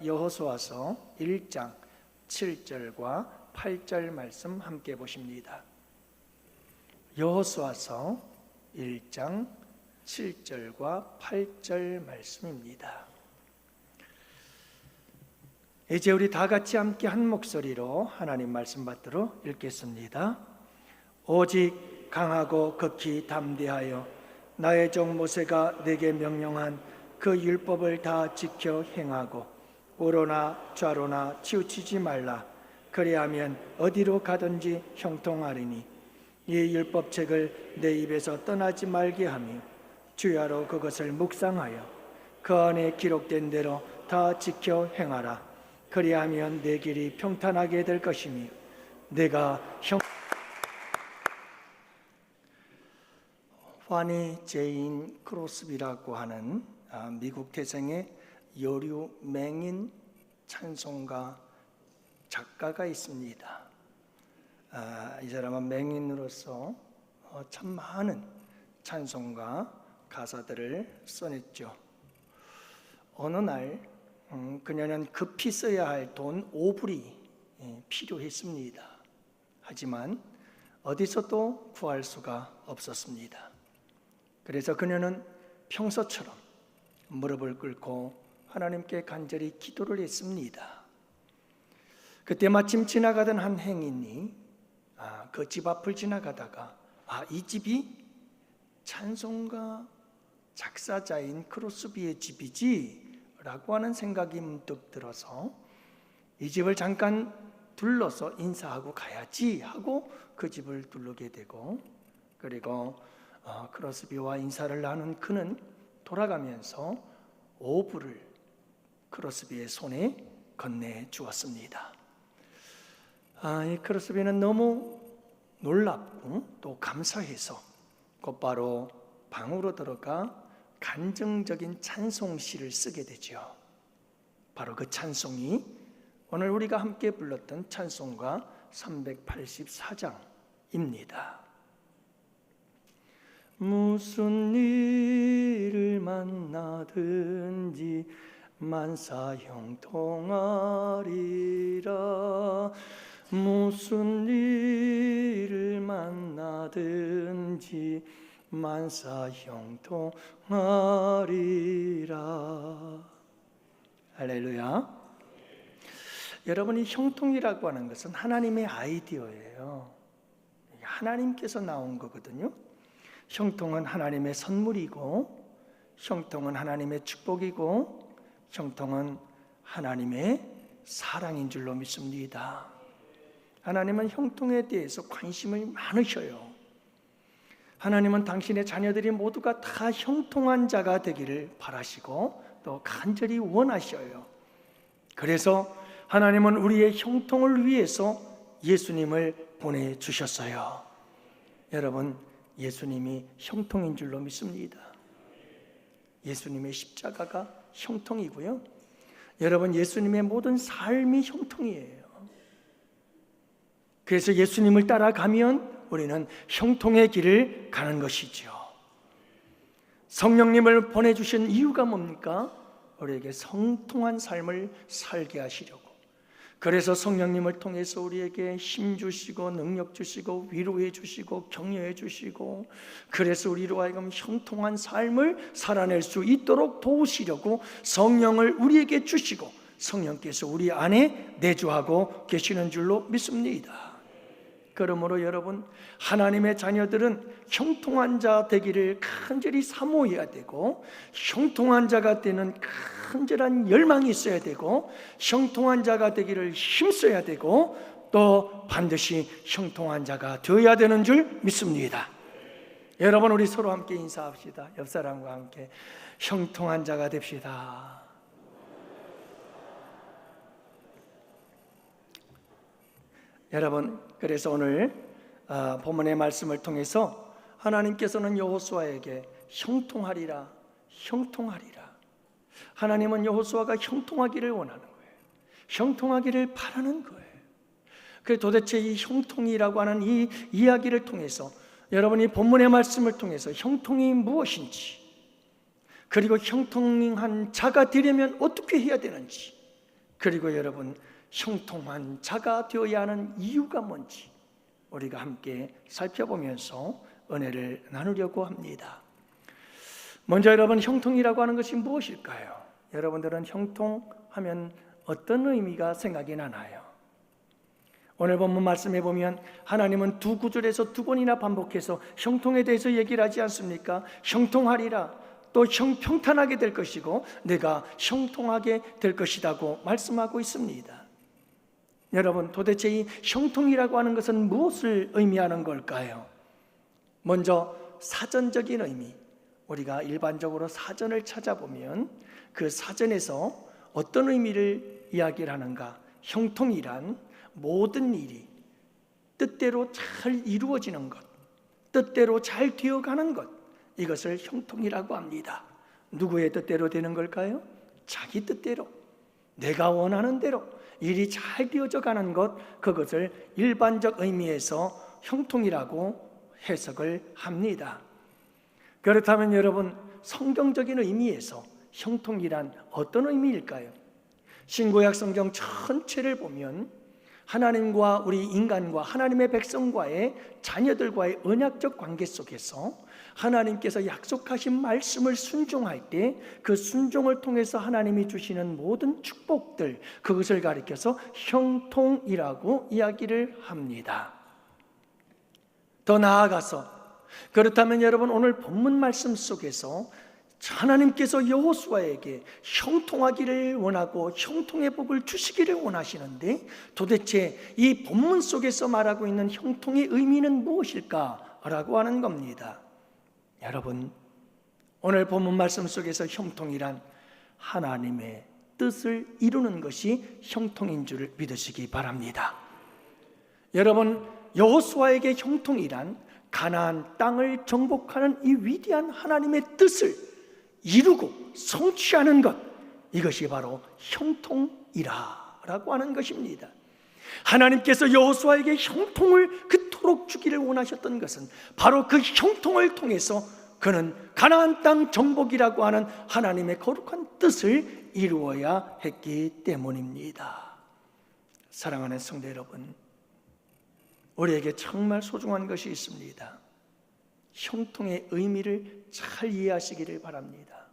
여호수아서 1장 7절과 8절 말씀 함께 보십니다. 여호수아서 1장 7절과 8절 말씀입니다. 이제 우리 다 같이 함께 한 목소리로 하나님 말씀 받들어 읽겠습니다. 오직 강하고 극히 담대하여 나의 종 모세가 내게 명령한 그 율법을 다 지켜 행하고 우로나 좌로나 치우치지 말라. 그리하면 어디로 가든지 형통하리니 이 율법책을 내 입에서 떠나지 말게 하며 주야로 그것을 묵상하여 그 안에 기록된 대로 다 지켜 행하라. 그리하면 내 길이 평탄하게 될 것이며 내가 파니 제인 크로스비라고 하는 미국 태생의 여류 맹인 찬송가 작가가 있습니다. 이 사람은 맹인으로서 참 많은 찬송가 가사들을 써냈죠. 어느 날 그녀는 급히 써야 할 돈 5불이 필요했습니다. 하지만 어디서도 구할 수가 없었습니다. 그래서 그녀는 평소처럼 무릎을 꿇고 하나님께 간절히 기도를 했습니다. 그때 마침 지나가던 한 행인이 그 집 앞을 지나가다가 이 집이 찬송가 작사자인 크로스비의 집이지 라고 하는 생각이 문득 들어서 이 집을 잠깐 둘러서 인사하고 가야지 하고 그 집을 둘러게 되고, 그리고 크로스비와 인사를 나눈 그는 돌아가면서 5불을 크로스비의 손에 건네주었습니다. 이 크로스비는 너무 놀랍고 또 감사해서 곧바로 방으로 들어가 간증적인 찬송시를 쓰게 되죠. 바로 그 찬송이 오늘 우리가 함께 불렀던 찬송가 384장입니다. 무슨 일을 만나든지 만사 형통하리라. 무슨 일을 만나든지 만사 형통하리라. 할렐루야. 여러분이 형통이라고 하는 것은 하나님의 아이디어예요. 하나님께서 나온 거거든요. 형통은 하나님의 선물이고, 형통은 하나님의 축복이고, 형통은 하나님의 사랑인 줄로 믿습니다. 하나님은 형통에 대해서 관심이 많으셔요. 하나님은 당신의 자녀들이 모두가 다 형통한 자가 되기를 바라시고 또 간절히 원하셔요. 그래서 하나님은 우리의 형통을 위해서 예수님을 보내주셨어요. 여러분, 예수님이 형통인 줄로 믿습니다. 예수님의 십자가가 형통이고요. 여러분, 예수님의 모든 삶이 형통이에요. 그래서 예수님을 따라가면 우리는 형통의 길을 가는 것이죠. 성령님을 보내주신 이유가 뭡니까? 우리에게 성통한 삶을 살게 하시려고. 그래서 성령님을 통해서 우리에게 힘 주시고 능력 주시고 위로해 주시고 격려해 주시고, 그래서 우리로 하여금 형통한 삶을 살아낼 수 있도록 도우시려고 성령을 우리에게 주시고 성령께서 우리 안에 내주하고 계시는 줄로 믿습니다. 그러므로 여러분, 하나님의 자녀들은 형통한 자 되기를 간절히 사모해야 되고, 형통한 자가 되는 간절한 열망이 있어야 되고, 형통한 자가 되기를 힘써야 되고, 또 반드시 형통한 자가 되어야 되는 줄 믿습니다. 여러분, 우리 서로 함께 인사합시다. 옆 사람과 함께 형통한 자가 됩시다. 여러분, 그래서 오늘 본문의 말씀을 통해서 하나님께서는 여호수아에게 형통하리라, 형통하리라. 하나님은 여호수아가 형통하기를 원하는 거예요. 형통하기를 바라는 거예요. 그 도대체 이 형통이라고 하는 이 이야기를 통해서 여러분이 본문의 말씀을 통해서 형통이 무엇인지, 그리고 형통한 자가 되려면 어떻게 해야 되는지, 그리고 여러분, 형통한 자가 되어야 하는 이유가 뭔지 우리가 함께 살펴보면서 은혜를 나누려고 합니다. 먼저 여러분, 형통이라고 하는 것이 무엇일까요? 여러분들은 형통하면 어떤 의미가 생각이 나나요? 오늘 본문 말씀해 보면 하나님은 두 구절에서 두 번이나 반복해서 형통에 대해서 얘기를 하지 않습니까? 형통하리라, 또 평탄하게 될 것이고 내가 형통하게 될 것이라고 말씀하고 있습니다. 여러분, 도대체 이 형통이라고 하는 것은 무엇을 의미하는 걸까요? 먼저 사전적인 의미, 우리가 일반적으로 사전을 찾아보면 그 사전에서 어떤 의미를 이야기를 하는가? 형통이란 모든 일이 뜻대로 잘 이루어지는 것, 뜻대로 잘 되어가는 것, 이것을 형통이라고 합니다. 누구의 뜻대로 되는 걸까요? 자기 뜻대로, 내가 원하는 대로 일이 잘 되어져 가는 것, 그것을 일반적 의미에서 형통이라고 해석을 합니다. 그렇다면 여러분, 성경적인 의미에서 형통이란 어떤 의미일까요? 신구약 성경 전체를 보면 하나님과 우리 인간과 하나님의 백성과의 자녀들과의 언약적 관계 속에서 하나님께서 약속하신 말씀을 순종할 때 그 순종을 통해서 하나님이 주시는 모든 축복들, 그것을 가리켜서 형통이라고 이야기를 합니다. 더 나아가서, 그렇다면 여러분, 오늘 본문 말씀 속에서 하나님께서 여호수아에게 형통하기를 원하고 형통의 복을 주시기를 원하시는데, 도대체 이 본문 속에서 말하고 있는 형통의 의미는 무엇일까라고 하는 겁니다. 여러분, 오늘 본문 말씀 속에서 형통이란 하나님의 뜻을 이루는 것이 형통인 줄 믿으시기 바랍니다. 여러분, 여호수아에게 형통이란 가나안 땅을 정복하는 이 위대한 하나님의 뜻을 이루고 성취하는 것, 이것이 바로 형통이라고 하는 것입니다. 하나님께서 여호수아에게 형통을 그토록 주기를 원하셨던 것은 바로 그 형통을 통해서 그는 가나안 땅 정복이라고 하는 하나님의 거룩한 뜻을 이루어야 했기 때문입니다. 사랑하는 성도 여러분, 우리에게 정말 소중한 것이 있습니다. 형통의 의미를 잘 이해하시기를 바랍니다.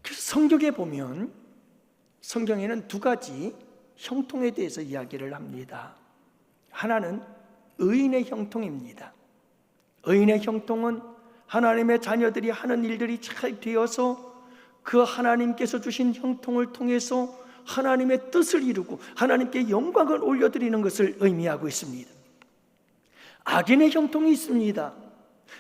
그래서 성경에 보면, 성경에는 두 가지 형통에 대해서 이야기를 합니다. 하나는 의인의 형통입니다. 의인의 형통은 하나님의 자녀들이 하는 일들이 잘 되어서 그 하나님께서 주신 형통을 통해서 하나님의 뜻을 이루고 하나님께 영광을 올려드리는 것을 의미하고 있습니다. 악인의 형통이 있습니다.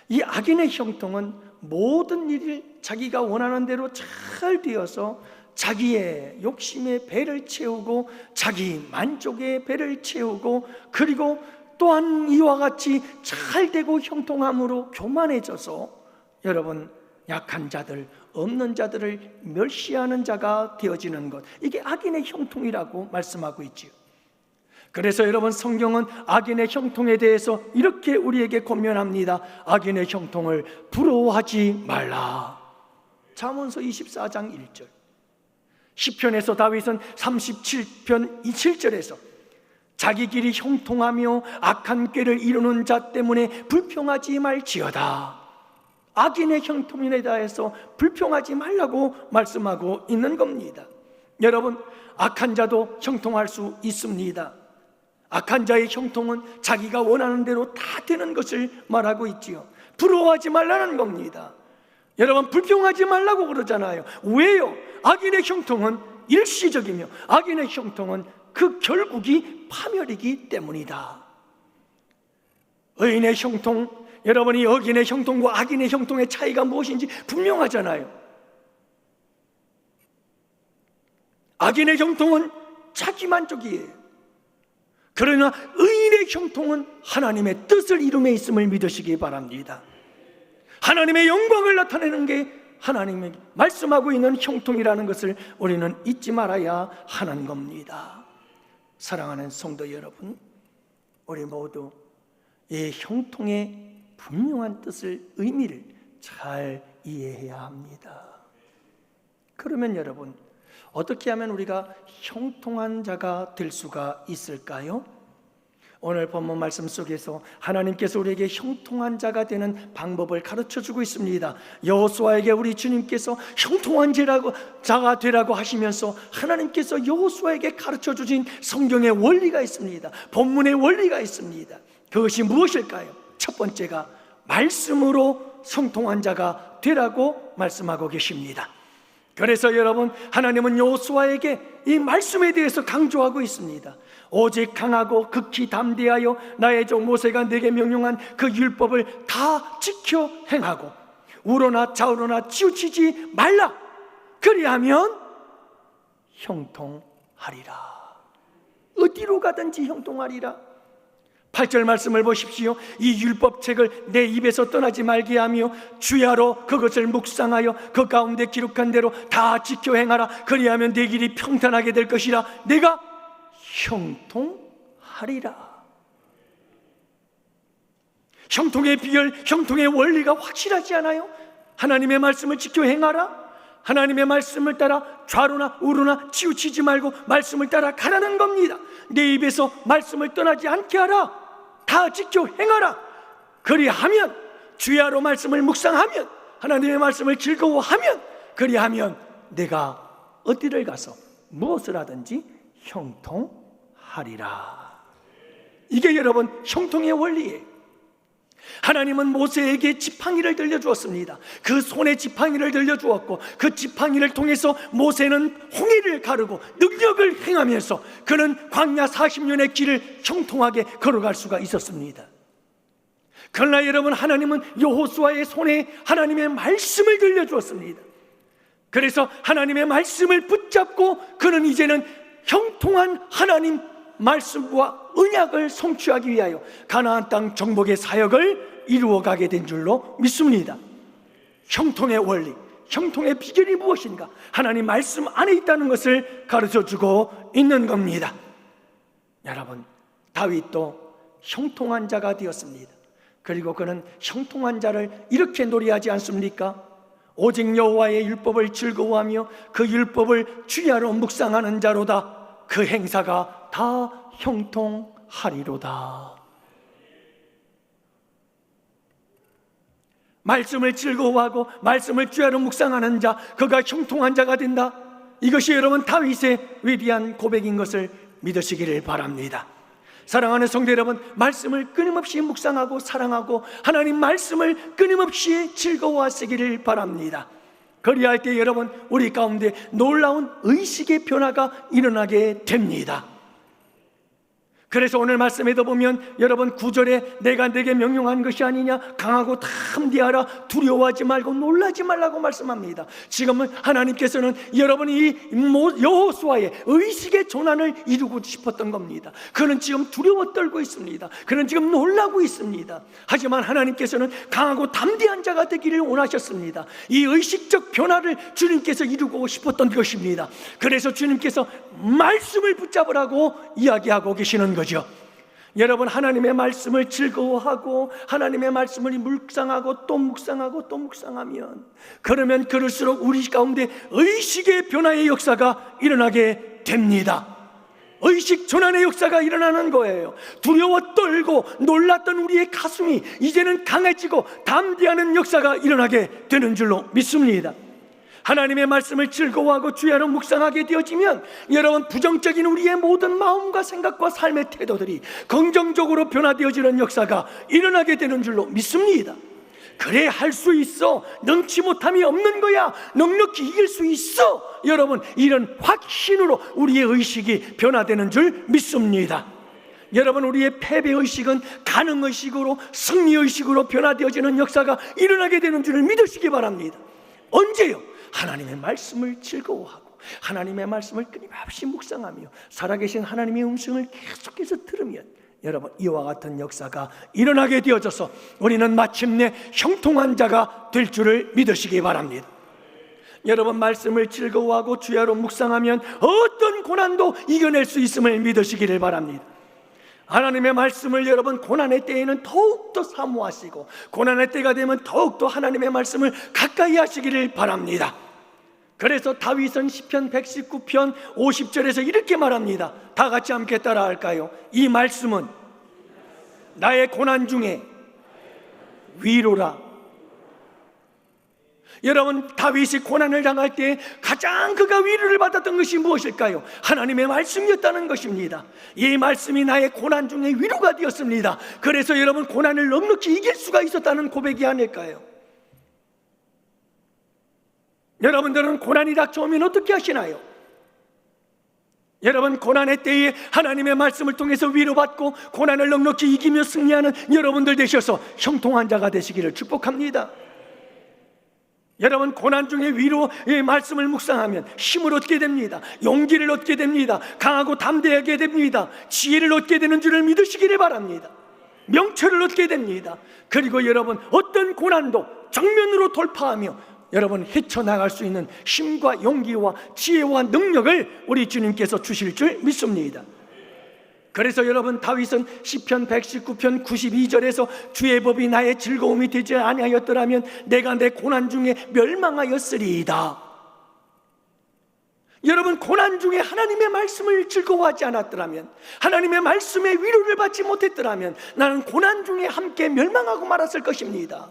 이 악인의 형통은 모든 일을 자기가 원하는 대로 잘 되어서 자기의 욕심의 배를 채우고 자기 만족의 배를 채우고, 그리고 또한 이와 같이 잘 되고 형통함으로 교만해져서 여러분, 약한 자들, 없는 자들을 멸시하는 자가 되어지는 것, 이게 악인의 형통이라고 말씀하고 있지요. 그래서 여러분, 성경은 악인의 형통에 대해서 이렇게 우리에게 권면합니다. 악인의 형통을 부러워하지 말라. 잠언서 24장 1절. 시편에서 다윗은 37편 7절에서 자기 길이 형통하며 악한 꾀를 이루는 자 때문에 불평하지 말지어다. 악인의 형통에 대해서 불평하지 말라고 말씀하고 있는 겁니다. 여러분, 악한 자도 형통할 수 있습니다. 악한 자의 형통은 자기가 원하는 대로 다 되는 것을 말하고 있지요. 부러워하지 말라는 겁니다. 여러분, 불평하지 말라고 그러잖아요. 왜요? 악인의 형통은 일시적이며 악인의 형통은 그 결국이 파멸이기 때문이다. 의인의 형통, 여러분이 악인의 형통과 악인의 형통의 차이가 무엇인지 분명하잖아요. 악인의 형통은 자기만족이에요. 그러나 의인의 형통은 하나님의 뜻을 이룸에 있음을 믿으시기 바랍니다. 하나님의 영광을 나타내는 게 하나님이 말씀하고 있는 형통이라는 것을 우리는 잊지 말아야 하는 겁니다. 사랑하는 성도 여러분, 우리 모두 이 형통의 분명한 뜻을, 의미를 잘 이해해야 합니다. 그러면 여러분, 어떻게 하면 우리가 형통한 자가 될 수가 있을까요? 오늘 본문 말씀 속에서 하나님께서 우리에게 형통한 자가 되는 방법을 가르쳐주고 있습니다. 여호수아에게 우리 주님께서 형통한 자가 되라고 하시면서 하나님께서 여호수아에게 가르쳐주신 성경의 원리가 있습니다. 본문의 원리가 있습니다. 그것이 무엇일까요? 첫 번째가 말씀으로 형통한 자가 되라고 말씀하고 계십니다. 그래서 여러분, 하나님은 여호수아에게 이 말씀에 대해서 강조하고 있습니다. 오직 강하고 극히 담대하여 나의 종 모세가 내게 명령한 그 율법을 다 지켜 행하고 우러나 좌우러나 치우치지 말라. 그리하면 형통하리라. 어디로 가든지 형통하리라. 8절 말씀을 보십시오. 이 율법책을 내 입에서 떠나지 말게 하며 주야로 그것을 묵상하여 그 가운데 기록한 대로 다 지켜 행하라. 그리하면 내 길이 평탄하게 될 것이라. 내가 형통하리라. 형통의 비결, 형통의 원리가 확실하지 않아요? 하나님의 말씀을 지켜 행하라. 하나님의 말씀을 따라 좌로나 우로나 치우치지 말고 말씀을 따라 가라는 겁니다. 내 입에서 말씀을 떠나지 않게 하라. 다 지켜 행하라. 그리하면, 주야로 말씀을 묵상하면, 하나님의 말씀을 즐거워하면, 그리하면 내가 어디를 가서 무엇을 하든지 형통하리라. 이게 여러분 형통의 원리예요. 하나님은 모세에게 지팡이를 들려주었습니다. 그 손에 지팡이를 들려주었고 그 지팡이를 통해서 모세는 홍해를 가르고 능력을 행하면서 그는 광야 40년의 길을 형통하게 걸어갈 수가 있었습니다. 그러나 여러분, 하나님은 여호수아의 손에 하나님의 말씀을 들려주었습니다. 그래서 하나님의 말씀을 붙잡고 그는 이제는 형통한 하나님 말씀과 언약을 성취하기 위하여 가나안 땅 정복의 사역을 이루어가게 된 줄로 믿습니다. 형통의 원리, 형통의 비결이 무엇인가? 하나님 말씀 안에 있다는 것을 가르쳐주고 있는 겁니다. 여러분, 다윗도 형통한 자가 되었습니다. 그리고 그는 형통한 자를 이렇게 노래하지 않습니까? 오직 여호와의 율법을 즐거워하며 그 율법을 주야로 묵상하는 자로다. 그 행사가 다 형통하리로다. 말씀을 즐거워하고 말씀을 주야로 묵상하는 자, 그가 형통한 자가 된다. 이것이 여러분 다윗의 위대한 고백인 것을 믿으시기를 바랍니다. 사랑하는 성도 여러분, 말씀을 끊임없이 묵상하고 사랑하고 하나님 말씀을 끊임없이 즐거워하시기를 바랍니다. 그리할 때 여러분, 우리 가운데 놀라운 의식의 변화가 일어나게 됩니다. 그래서 오늘 말씀에도 보면 여러분 9절에 내가 내게 명령한 것이 아니냐, 강하고 담대하라, 두려워하지 말고 놀라지 말라고 말씀합니다. 지금은 하나님께서는 여러분이 여호수아의 의식의 전환을 이루고 싶었던 겁니다. 그는 지금 두려워 떨고 있습니다. 그는 지금 놀라고 있습니다. 하지만 하나님께서는 강하고 담대한 자가 되기를 원하셨습니다. 이 의식적 변화를 주님께서 이루고 싶었던 것입니다. 그래서 주님께서 말씀을 붙잡으라고 이야기하고 계시는 거죠. 여러분, 하나님의 말씀을 즐거워하고 하나님의 말씀을 묵상하고 또 묵상하고 또 묵상하면, 그러면 그럴수록 우리 가운데 의식의 변화의 역사가 일어나게 됩니다. 의식 전환의 역사가 일어나는 거예요. 두려워 떨고 놀랐던 우리의 가슴이 이제는 강해지고 담대하는 역사가 일어나게 되는 줄로 믿습니다. 하나님의 말씀을 즐거워하고 주야로 묵상하게 되어지면 여러분, 부정적인 우리의 모든 마음과 생각과 삶의 태도들이 긍정적으로 변화되어지는 역사가 일어나게 되는 줄로 믿습니다. 그래, 할 수 있어, 능치 못함이 없는 거야, 넉넉히 이길 수 있어, 여러분, 이런 확신으로 우리의 의식이 변화되는 줄 믿습니다. 여러분, 우리의 패배의식은 가능의식으로, 승리의식으로 변화되어지는 역사가 일어나게 되는 줄을 믿으시기 바랍니다. 언제요? 하나님의 말씀을 즐거워하고 하나님의 말씀을 끊임없이 묵상하며 살아계신 하나님의 음성을 계속해서 들으면 여러분, 이와 같은 역사가 일어나게 되어져서 우리는 마침내 형통한 자가 될 줄을 믿으시기 바랍니다. 여러분, 말씀을 즐거워하고 주야로 묵상하면 어떤 고난도 이겨낼 수 있음을 믿으시기를 바랍니다. 하나님의 말씀을 여러분, 고난의 때에는 더욱더 사모하시고 고난의 때가 되면 더욱더 하나님의 말씀을 가까이 하시기를 바랍니다. 그래서 다윗은 시편 119편 50절에서 이렇게 말합니다. 다 같이 함께 따라 할까요? 이 말씀은 나의 고난 중에 위로라. 여러분, 다윗이 고난을 당할 때 가장 그가 위로를 받았던 것이 무엇일까요? 하나님의 말씀이었다는 것입니다. 이 말씀이 나의 고난 중에 위로가 되었습니다. 그래서 여러분, 고난을 넉넉히 이길 수가 있었다는 고백이 아닐까요? 여러분들은 고난이 닥쳐오면 어떻게 하시나요? 여러분, 고난의 때에 하나님의 말씀을 통해서 위로받고 고난을 넉넉히 이기며 승리하는 여러분들 되셔서 형통한 자가 되시기를 축복합니다. 여러분, 고난 중에 위로의 말씀을 묵상하면 힘을 얻게 됩니다. 용기를 얻게 됩니다. 강하고 담대하게 됩니다. 지혜를 얻게 되는 줄을 믿으시기를 바랍니다. 명철을 얻게 됩니다. 그리고 여러분, 어떤 고난도 정면으로 돌파하며 여러분 헤쳐나갈 수 있는 힘과 용기와 지혜와 능력을 우리 주님께서 주실 줄 믿습니다. 그래서 여러분, 다윗은 시편 119편 92절에서 주의 법이 나의 즐거움이 되지 아니하였더라면 내가 내 고난 중에 멸망하였으리이다. 여러분, 고난 중에 하나님의 말씀을 즐거워하지 않았더라면, 하나님의 말씀에 위로를 받지 못했더라면 나는 고난 중에 함께 멸망하고 말았을 것입니다.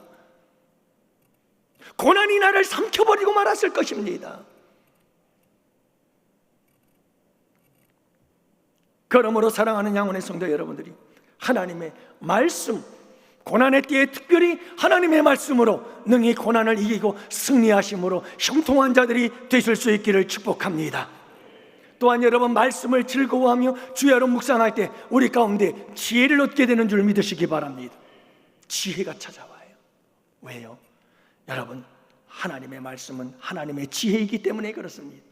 고난이 나를 삼켜버리고 말았을 것입니다. 그러므로 사랑하는 양원의 성도 여러분들이 하나님의 말씀, 고난의 때에 특별히 하나님의 말씀으로 능히 고난을 이기고 승리하심으로 형통한 자들이 되실 수 있기를 축복합니다. 또한 여러분, 말씀을 즐거워하며 주야로 묵상할 때 우리 가운데 지혜를 얻게 되는 줄 믿으시기 바랍니다. 지혜가 찾아와요. 왜요? 여러분, 하나님의 말씀은 하나님의 지혜이기 때문에 그렇습니다.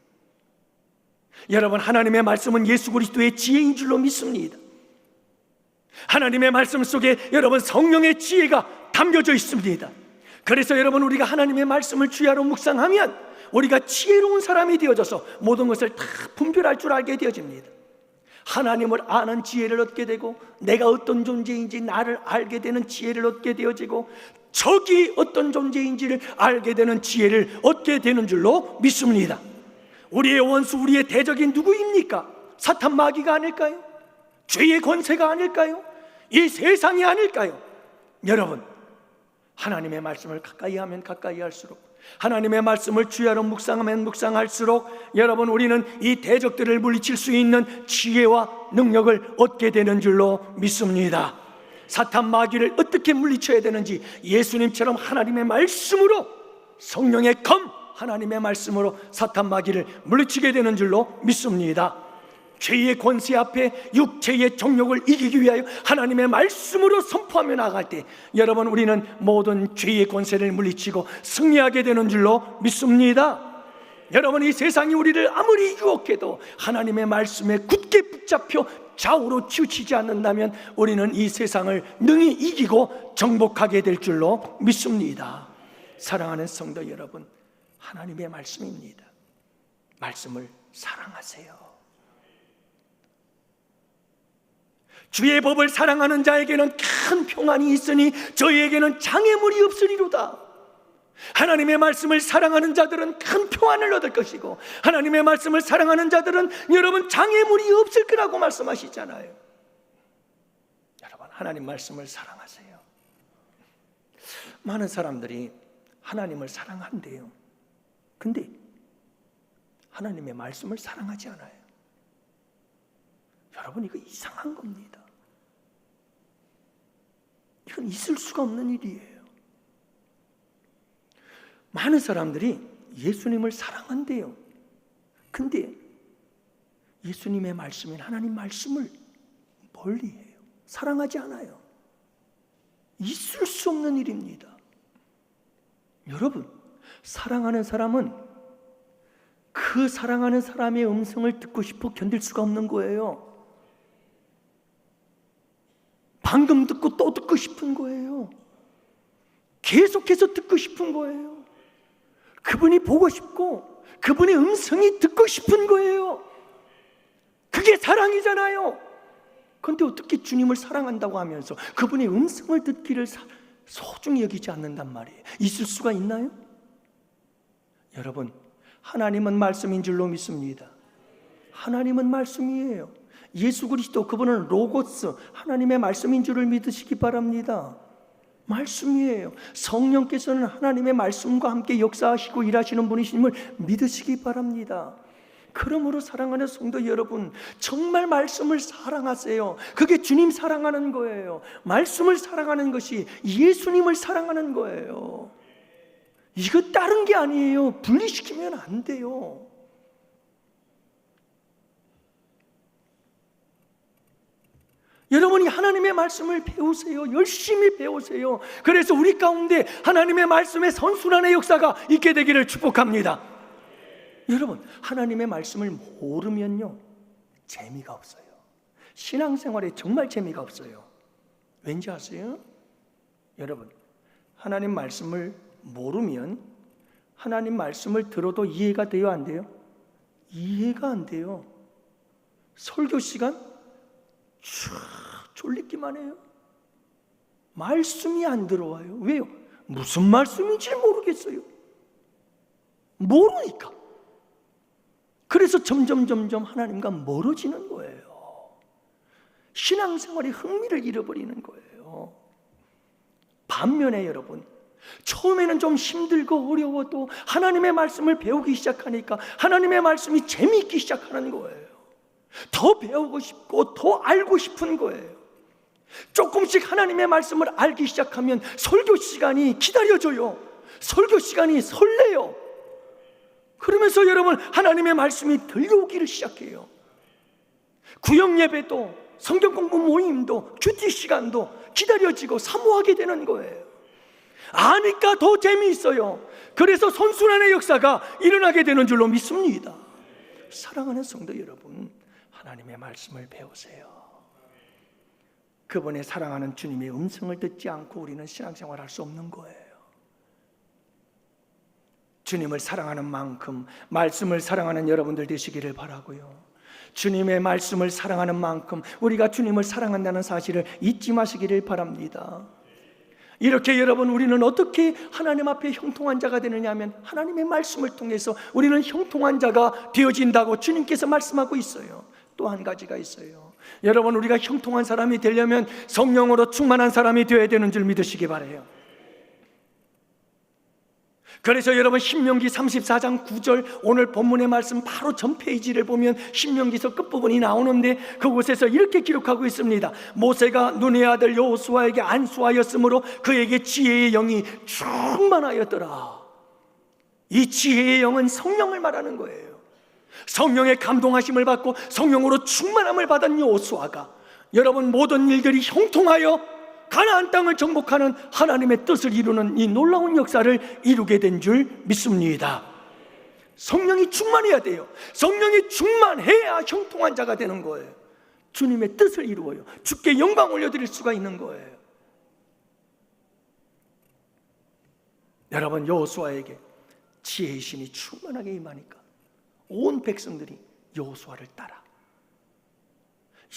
여러분, 하나님의 말씀은 예수 그리스도의 지혜인 줄로 믿습니다. 하나님의 말씀 속에 여러분 성령의 지혜가 담겨져 있습니다. 그래서 여러분, 우리가 하나님의 말씀을 주야로 묵상하면 우리가 지혜로운 사람이 되어져서 모든 것을 다 분별할 줄 알게 되어집니다. 하나님을 아는 지혜를 얻게 되고, 내가 어떤 존재인지 나를 알게 되는 지혜를 얻게 되어지고, 적이 어떤 존재인지를 알게 되는 지혜를 얻게 되는 줄로 믿습니다. 우리의 원수, 우리의 대적이 누구입니까? 사탄 마귀가 아닐까요? 죄의 권세가 아닐까요? 이 세상이 아닐까요? 여러분, 하나님의 말씀을 가까이 하면 가까이 할수록, 하나님의 말씀을 주야로 묵상하면 묵상할수록 여러분, 우리는 이 대적들을 물리칠 수 있는 지혜와 능력을 얻게 되는 줄로 믿습니다. 사탄 마귀를 어떻게 물리쳐야 되는지 예수님처럼 하나님의 말씀으로, 성령의 검 하나님의 말씀으로 사탄 마귀를 물리치게 되는 줄로 믿습니다. 죄의 권세 앞에 육체의 정욕을 이기기 위하여 하나님의 말씀으로 선포하며 나아갈 때 여러분, 우리는 모든 죄의 권세를 물리치고 승리하게 되는 줄로 믿습니다. 여러분, 이 세상이 우리를 아무리 유혹해도 하나님의 말씀에 굳게 붙잡혀 좌우로 치우치지 않는다면 우리는 이 세상을 능히 이기고 정복하게 될 줄로 믿습니다. 사랑하는 성도 여러분, 하나님의 말씀입니다. 말씀을 사랑하세요. 주의 법을 사랑하는 자에게는 큰 평안이 있으니 저희에게는 장애물이 없으리로다. 하나님의 말씀을 사랑하는 자들은 큰 평안을 얻을 것이고, 하나님의 말씀을 사랑하는 자들은 여러분 장애물이 없을 거라고 말씀하시잖아요. 여러분, 하나님 말씀을 사랑하세요. 많은 사람들이 하나님을 사랑한대요. 근데 하나님의 말씀을 사랑하지 않아요. 여러분, 이거 이상한 겁니다. 이건 있을 수가 없는 일이에요. 많은 사람들이 예수님을 사랑한대요. 근데 예수님의 말씀인 하나님 말씀을 멀리해요. 사랑하지 않아요. 있을 수 없는 일입니다. 여러분, 사랑하는 사람은 그 사랑하는 사람의 음성을 듣고 싶어 견딜 수가 없는 거예요. 방금 듣고 또 듣고 싶은 거예요. 계속해서 듣고 싶은 거예요. 그분이 보고 싶고 그분의 음성이 듣고 싶은 거예요. 그게 사랑이잖아요. 그런데 어떻게 주님을 사랑한다고 하면서 그분의 음성을 듣기를 소중히 여기지 않는단 말이에요. 있을 수가 있나요? 여러분, 하나님은 말씀인 줄로 믿습니다. 하나님은 말씀이에요. 예수 그리스도 그분은 로고스, 하나님의 말씀인 줄을 믿으시기 바랍니다. 말씀이에요. 성령께서는 하나님의 말씀과 함께 역사하시고 일하시는 분이심을 믿으시기 바랍니다. 그러므로 사랑하는 성도 여러분, 정말 말씀을 사랑하세요. 그게 주님 사랑하는 거예요. 말씀을 사랑하는 것이 예수님을 사랑하는 거예요. 이거 다른 게 아니에요. 분리시키면 안 돼요. 여러분이 하나님의 말씀을 배우세요. 열심히 배우세요. 그래서 우리 가운데 하나님의 말씀의 선순환의 역사가 있게 되기를 축복합니다. 여러분, 하나님의 말씀을 모르면요, 재미가 없어요. 신앙생활에 정말 재미가 없어요. 왠지 아세요? 여러분, 하나님 말씀을 모르면 하나님 말씀을 들어도 이해가 돼요, 안 돼요? 이해가 안 돼요. 설교 시간 졸리기만 해요. 말씀이 안 들어와요. 왜요? 무슨 말씀인지 모르겠어요. 모르니까. 그래서 점점 하나님과 멀어지는 거예요. 신앙생활의 흥미를 잃어버리는 거예요. 반면에 여러분, 처음에는 좀 힘들고 어려워도 하나님의 말씀을 배우기 시작하니까 하나님의 말씀이 재미있기 시작하는 거예요. 더 배우고 싶고 더 알고 싶은 거예요. 조금씩 하나님의 말씀을 알기 시작하면 설교 시간이 기다려져요. 설교 시간이 설레요. 그러면서 여러분, 하나님의 말씀이 들려오기를 시작해요. 구역 예배도, 성경 공부 모임도, 큐티 시간도 기다려지고 사모하게 되는 거예요. 아니까 더 재미있어요. 그래서 선순환의 역사가 일어나게 되는 줄로 믿습니다. 사랑하는 성도 여러분, 하나님의 말씀을 배우세요. 그분의 사랑하는 주님의 음성을 듣지 않고 우리는 신앙생활을 할 수 없는 거예요. 주님을 사랑하는 만큼 말씀을 사랑하는 여러분들 되시기를 바라고요. 주님의 말씀을 사랑하는 만큼 우리가 주님을 사랑한다는 사실을 잊지 마시기를 바랍니다. 이렇게 여러분, 우리는 어떻게 하나님 앞에 형통한 자가 되느냐 하면 하나님의 말씀을 통해서 우리는 형통한 자가 되어진다고 주님께서 말씀하고 있어요. 또 한 가지가 있어요. 여러분, 우리가 형통한 사람이 되려면 성령으로 충만한 사람이 되어야 되는 줄 믿으시기 바라요. 그래서 여러분, 신명기 34장 9절, 오늘 본문의 말씀 바로 전 페이지를 보면 신명기서 끝부분이 나오는데 그곳에서 이렇게 기록하고 있습니다. 모세가 눈의 아들 여호수아에게 안수하였으므로 그에게 지혜의 영이 충만하였더라. 이 지혜의 영은 성령을 말하는 거예요. 성령의 감동하심을 받고 성령으로 충만함을 받은 여호수아가 여러분, 모든 일들이 형통하여 가나안 땅을 정복하는 하나님의 뜻을 이루는 이 놀라운 역사를 이루게 된 줄 믿습니다. 성령이 충만해야 돼요. 성령이 충만해야 형통한 자가 되는 거예요. 주님의 뜻을 이루어요. 주께 영광 올려드릴 수가 있는 거예요. 여러분, 여호수아에게 지혜의 신이 충만하게 임하니까 온 백성들이 여호수아를 따라,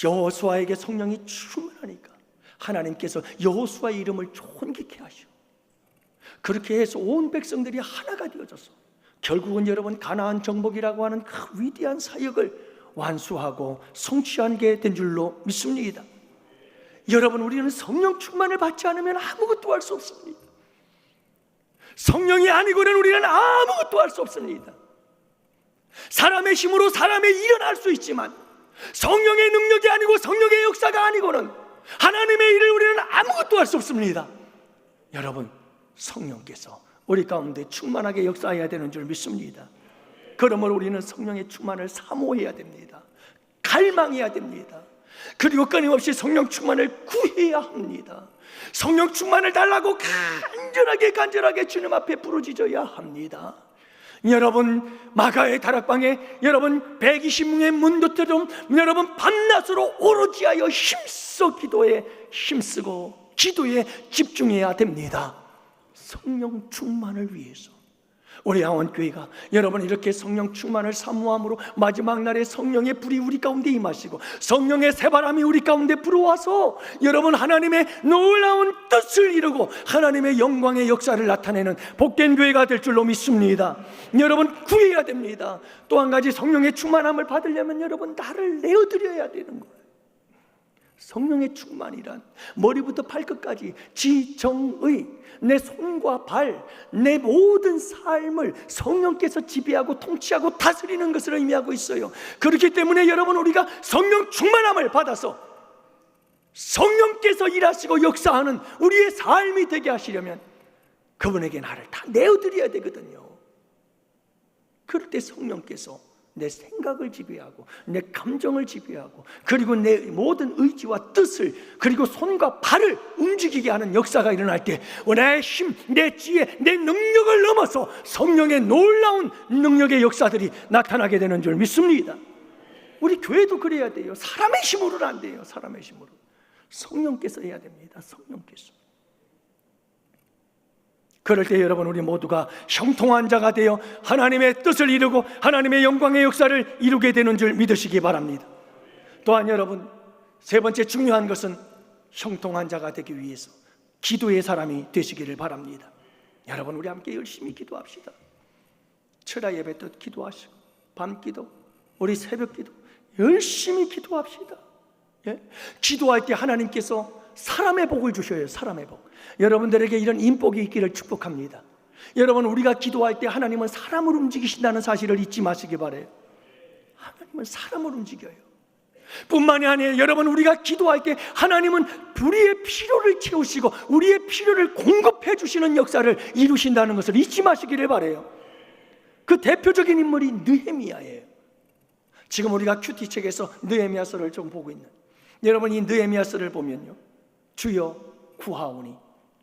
여호수아에게 성령이 충만하니까 하나님께서 여호수아의 이름을 존귀케 하시오. 그렇게 해서 온 백성들이 하나가 되어져서 결국은 여러분, 가나안 정복이라고 하는 그 위대한 사역을 완수하고 성취하게 된 줄로 믿습니다. 여러분, 우리는 성령 충만을 받지 않으면 아무것도 할 수 없습니다. 성령이 아니고는 우리는 아무것도 할 수 없습니다. 사람의 힘으로 사람의 일은 할 수 있지만 성령의 능력이 아니고 성령의 역사가 아니고는 하나님의 일을 우리는 아무것도 할 수 없습니다. 여러분, 성령께서 우리 가운데 충만하게 역사해야 되는 줄 믿습니다. 그러므로 우리는 성령의 충만을 사모해야 됩니다. 갈망해야 됩니다. 그리고 끊임없이 성령 충만을 구해야 합니다. 성령 충만을 달라고 간절하게 주님 앞에 부르짖어야 합니다. 여러분, 마가의 다락방에 여러분 120명의 문도처럼 여러분 밤낮으로 오로지 하여 힘써 기도에 힘쓰고 기도에 집중해야 됩니다. 성령 충만을 위해서 우리 양원교회가 여러분 이렇게 성령 충만을 사모함으로 마지막 날에 성령의 불이 우리 가운데 임하시고 성령의 새바람이 우리 가운데 불어와서 여러분 하나님의 놀라운 뜻을 이루고 하나님의 영광의 역사를 나타내는 복된 교회가 될 줄로 믿습니다. 여러분 구해야 됩니다. 또 한 가지 성령의 충만함을 받으려면 여러분 나를 내어드려야 되는 거예요. 성령의 충만이란 머리부터 발끝까지 지정의 내 손과 발, 내 모든 삶을 성령께서 지배하고 통치하고 다스리는 것을 의미하고 있어요. 그렇기 때문에 여러분 우리가 성령 충만함을 받아서 성령께서 일하시고 역사하는 우리의 삶이 되게 하시려면 그분에게 나를 다 내어드려야 되거든요. 그럴 때 성령께서 내 생각을 지배하고 내 감정을 지배하고 그리고 내 모든 의지와 뜻을 그리고 손과 발을 움직이게 하는 역사가 일어날 때 내 힘, 내 지혜, 내 능력을 넘어서 성령의 놀라운 능력의 역사들이 나타나게 되는 줄 믿습니다. 우리 교회도 그래야 돼요. 사람의 힘으로는 안 돼요. 사람의 힘으로 성령께서 해야 됩니다. 성령께서. 그럴 때 여러분 우리 모두가 형통한 자가 되어 하나님의 뜻을 이루고 하나님의 영광의 역사를 이루게 되는 줄 믿으시기 바랍니다. 또한 여러분 세 번째 중요한 것은 형통한 자가 되기 위해서 기도의 사람이 되시기를 바랍니다. 여러분 우리 함께 열심히 기도합시다. 철야 예배 때 기도하시고 밤기도 우리 새벽기도 열심히 기도합시다. 예? 기도할 때 하나님께서 사람의 복을 주셔요. 사람의 복. 여러분들에게 이런 인복이 있기를 축복합니다. 여러분 우리가 기도할 때 하나님은 사람을 움직이신다는 사실을 잊지 마시기 바라요. 하나님은 사람을 움직여요. 뿐만이 아니에요. 여러분 우리가 기도할 때 하나님은 우리의 필요를 채우시고 우리의 필요를 공급해 주시는 역사를 이루신다는 것을 잊지 마시기를 바라요. 그 대표적인 인물이 느헤미야예요. 지금 우리가 큐티책에서 느헤미야서를 좀 보고 있는 여러분 이 느헤미야서를 보면요 주여 구하오니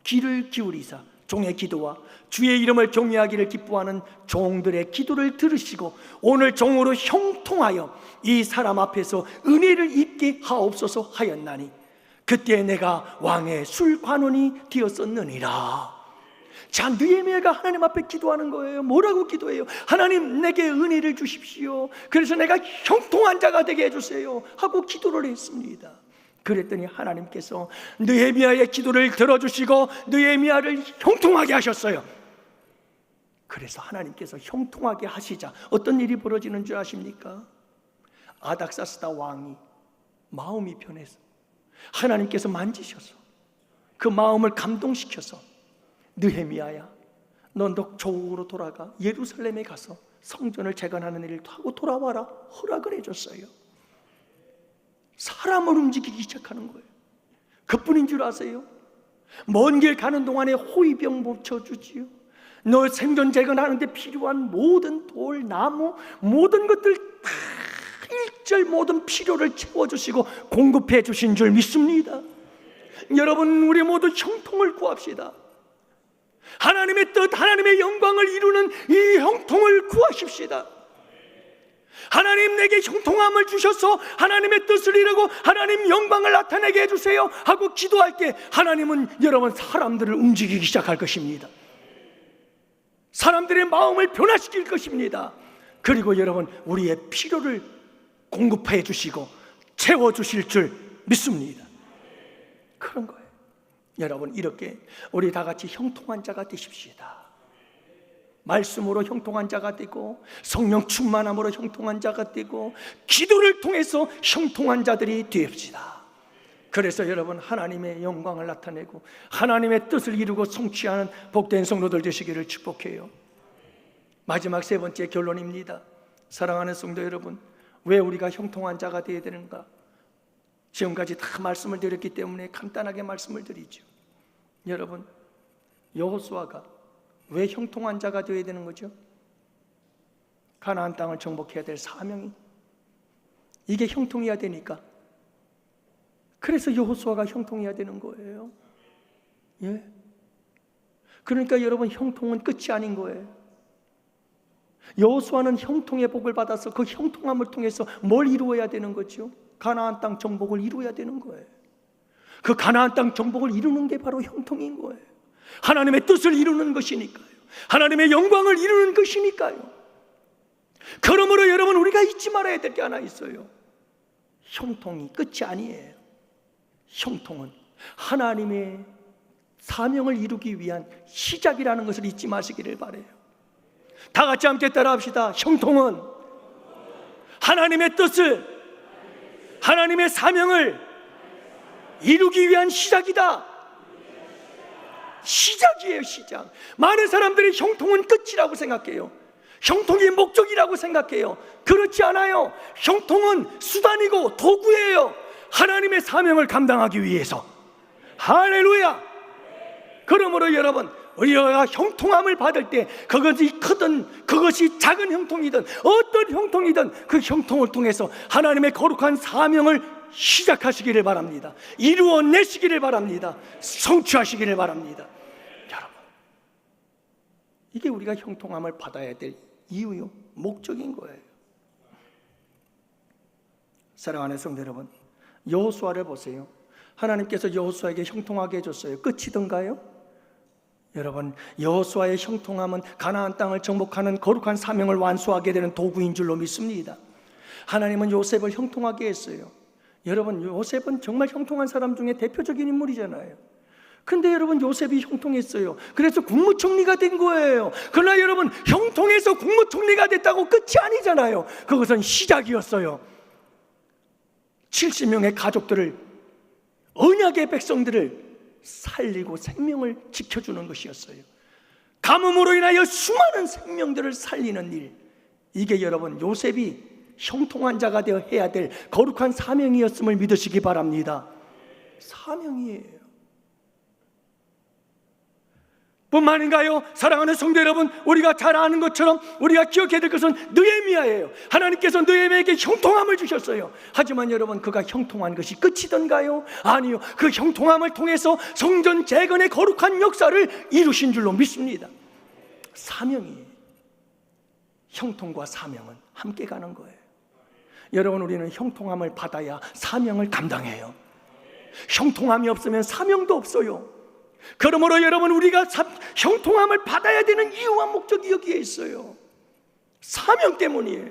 귀를 기울이사 종의 기도와 주의 이름을 경외하기를 기뻐하는 종들의 기도를 들으시고 오늘 종으로 형통하여 이 사람 앞에서 은혜를 입게 하옵소서 하였나니 그때 내가 왕의 술관원이 되었었느니라. 자, 느헤미야가 하나님 앞에 기도하는 거예요. 뭐라고 기도해요? 하나님 내게 은혜를 주십시오. 그래서 내가 형통한 자가 되게 해주세요 하고 기도를 했습니다. 그랬더니 하나님께서 느헤미야의 기도를 들어주시고 느헤미야를 형통하게 하셨어요. 그래서 하나님께서 형통하게 하시자 어떤 일이 벌어지는 줄 아십니까? 아닥사스다 왕이 마음이 변해서 하나님께서 만지셔서 그 마음을 감동시켜서 느헤미야야 너 조국으로 돌아가 예루살렘에 가서 성전을 재건하는 일을 하고 돌아와라 허락을 해줬어요. 사람을 움직이기 시작하는 거예요. 그뿐인 줄 아세요? 먼 길 가는 동안에 호위병 붙여주지요. 너 생전 재건하는데 필요한 모든 돌, 나무 모든 것들 다 일절 모든 필요를 채워주시고 공급해 주신 줄 믿습니다. 여러분 우리 모두 형통을 구합시다. 하나님의 뜻, 하나님의 영광을 이루는 이 형통을 구하십시다. 하나님 내게 형통함을 주셔서 하나님의 뜻을 이루고 하나님 영광을 나타내게 해주세요 하고 기도할 때 하나님은 여러분 사람들을 움직이기 시작할 것입니다. 사람들의 마음을 변화시킬 것입니다. 그리고 여러분 우리의 필요를 공급해 주시고 채워주실 줄 믿습니다. 그런 거예요. 여러분 이렇게 우리 다 같이 형통한 자가 되십시다. 말씀으로 형통한 자가 되고 성령 충만함으로 형통한 자가 되고 기도를 통해서 형통한 자들이 되읍시다. 그래서 여러분 하나님의 영광을 나타내고 하나님의 뜻을 이루고 성취하는 복된 성도들 되시기를 축복해요. 마지막 세 번째 결론입니다. 사랑하는 성도 여러분, 왜 우리가 형통한 자가 되어야 되는가? 지금까지 다 말씀을 드렸기 때문에 간단하게 말씀을 드리죠. 여러분 여호수아가 왜 형통한 자가 되어야 되는 거죠? 가나안 땅을 정복해야 될 사명이 이게 형통해야 되니까. 그래서 여호수아가 형통해야 되는 거예요. 예. 그러니까 여러분 형통은 끝이 아닌 거예요. 여호수아는 형통의 복을 받아서 그 형통함을 통해서 뭘 이루어야 되는 거죠? 가나안 땅 정복을 이루어야 되는 거예요. 그 가나안 땅 정복을 이루는 게 바로 형통인 거예요. 하나님의 뜻을 이루는 것이니까요. 하나님의 영광을 이루는 것이니까요. 그러므로 여러분, 우리가 잊지 말아야 될 게 하나 있어요. 형통이 끝이 아니에요. 형통은 하나님의 사명을 이루기 위한 시작이라는 것을 잊지 마시기를 바라요. 다 같이 함께 따라합시다. 형통은 하나님의 뜻을, 하나님의 사명을 이루기 위한 시작이다. 시작이에요, 시작. 많은 사람들이 형통은 끝이라고 생각해요. 형통이 목적이라고 생각해요. 그렇지 않아요. 형통은 수단이고 도구예요. 하나님의 사명을 감당하기 위해서. 할렐루야. 그러므로 여러분, 우리가 형통함을 받을 때 그것이 크든 그것이 작은 형통이든 어떤 형통이든 그 형통을 통해서 하나님의 거룩한 사명을 시작하시기를 바랍니다. 이루어내시기를 바랍니다. 성취하시기를 바랍니다. 여러분, 이게 우리가 형통함을 받아야 될 이유요, 목적인 거예요. 사랑하는 성도 여러분, 여호수아를 보세요. 하나님께서 여호수아에게 형통하게 해줬어요. 끝이던가요? 여러분, 여호수아의 형통함은 가나안 땅을 정복하는 거룩한 사명을 완수하게 되는 도구인 줄로 믿습니다. 하나님은 요셉을 형통하게 했어요. 여러분, 요셉은 정말 형통한 사람 중에 대표적인 인물이잖아요. 근데 여러분, 요셉이 형통했어요. 그래서 국무총리가 된 거예요. 그러나 여러분, 형통해서 국무총리가 됐다고 끝이 아니잖아요. 그것은 시작이었어요. 70명의 가족들을, 언약의 백성들을 살리고 생명을 지켜주는 것이었어요. 가뭄으로 인하여 수많은 생명들을 살리는 일, 이게 여러분, 요셉이 형통한 자가 되어 해야 될 거룩한 사명이었음을 믿으시기 바랍니다. 사명이에요. 뿐만인가요? 사랑하는 성도 여러분, 우리가 잘 아는 것처럼 우리가 기억해야 될 것은 느헤미야예요. 하나님께서 느헤미야에게 형통함을 주셨어요. 하지만 여러분, 그가 형통한 것이 끝이던가요? 아니요. 그 형통함을 통해서 성전 재건의 거룩한 역사를 이루신 줄로 믿습니다. 사명이에요. 형통과 사명은 함께 가는 거예요. 여러분, 우리는 형통함을 받아야 사명을 감당해요. 형통함이 없으면 사명도 없어요. 그러므로 여러분, 우리가 형통함을 받아야 되는 이유와 목적이 여기에 있어요. 사명 때문이에요.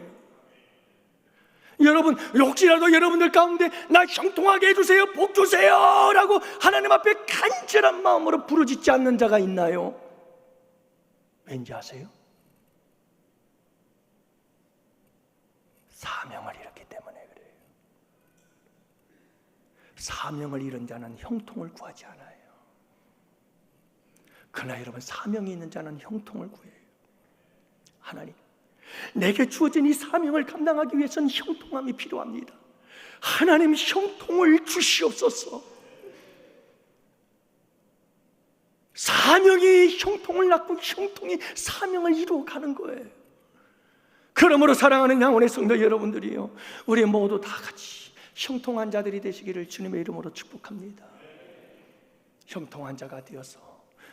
여러분, 혹시라도 여러분들 가운데 나 형통하게 해주세요, 복 주세요 라고 하나님 앞에 간절한 마음으로 부르짖지 않는 자가 있나요? 왠지 아세요? 사명을 잃었기 때문에 그래요. 사명을 잃은 자는 형통을 구하지 않아요. 그러나 여러분, 사명이 있는 자는 형통을 구해요. 하나님, 내게 주어진 이 사명을 감당하기 위해서는 형통함이 필요합니다. 하나님, 형통을 주시옵소서. 사명이 형통을 낳고 형통이 사명을 이루어가는 거예요. 그러므로 사랑하는 양원의 성도 여러분들이요, 우리 모두 다 같이 형통한 자들이 되시기를 주님의 이름으로 축복합니다. 형통한 자가 되어서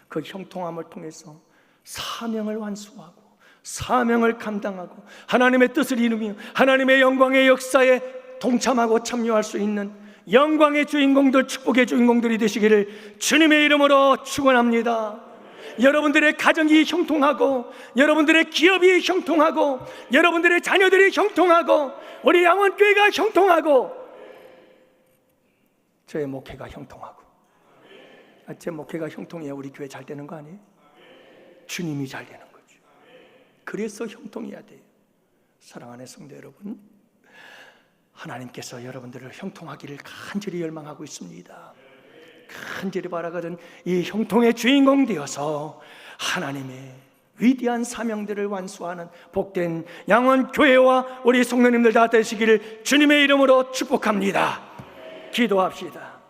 그 형통함을 통해서 사명을 완수하고 사명을 감당하고 하나님의 뜻을 이루며 하나님의 영광의 역사에 동참하고 참여할 수 있는 영광의 주인공들, 축복의 주인공들이 되시기를 주님의 이름으로 축원합니다. 여러분들의 가정이 형통하고 여러분들의 기업이 형통하고 여러분들의 자녀들이 형통하고 우리 양원교회가 형통하고 저의 목회가 형통하고, 제 목회가 형통해야 우리 교회 잘 되는 거 아니에요? 주님이 잘 되는 거죠. 그래서 형통해야 돼요. 사랑하는 성도 여러분, 하나님께서 여러분들을 형통하기를 간절히 열망하고 있습니다. 간절히 바라거든 이 형통의 주인공 되어서 하나님의 위대한 사명들을 완수하는 복된 양원교회와 우리 성도님들 다 되시기를 주님의 이름으로 축복합니다. 기도합시다.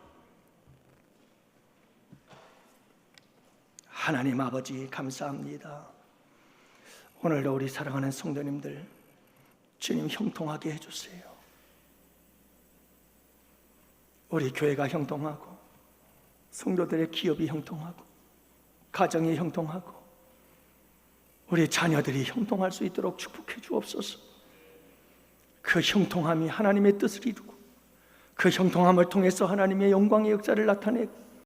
하나님 아버지, 감사합니다. 오늘도 우리 사랑하는 성도님들 주님 형통하게 해주세요. 우리 교회가 형통하고 성도들의 기업이 형통하고 가정이 형통하고 우리 자녀들이 형통할 수 있도록 축복해 주옵소서. 그 형통함이 하나님의 뜻을 이루고 그 형통함을 통해서 하나님의 영광의 역사를 나타내고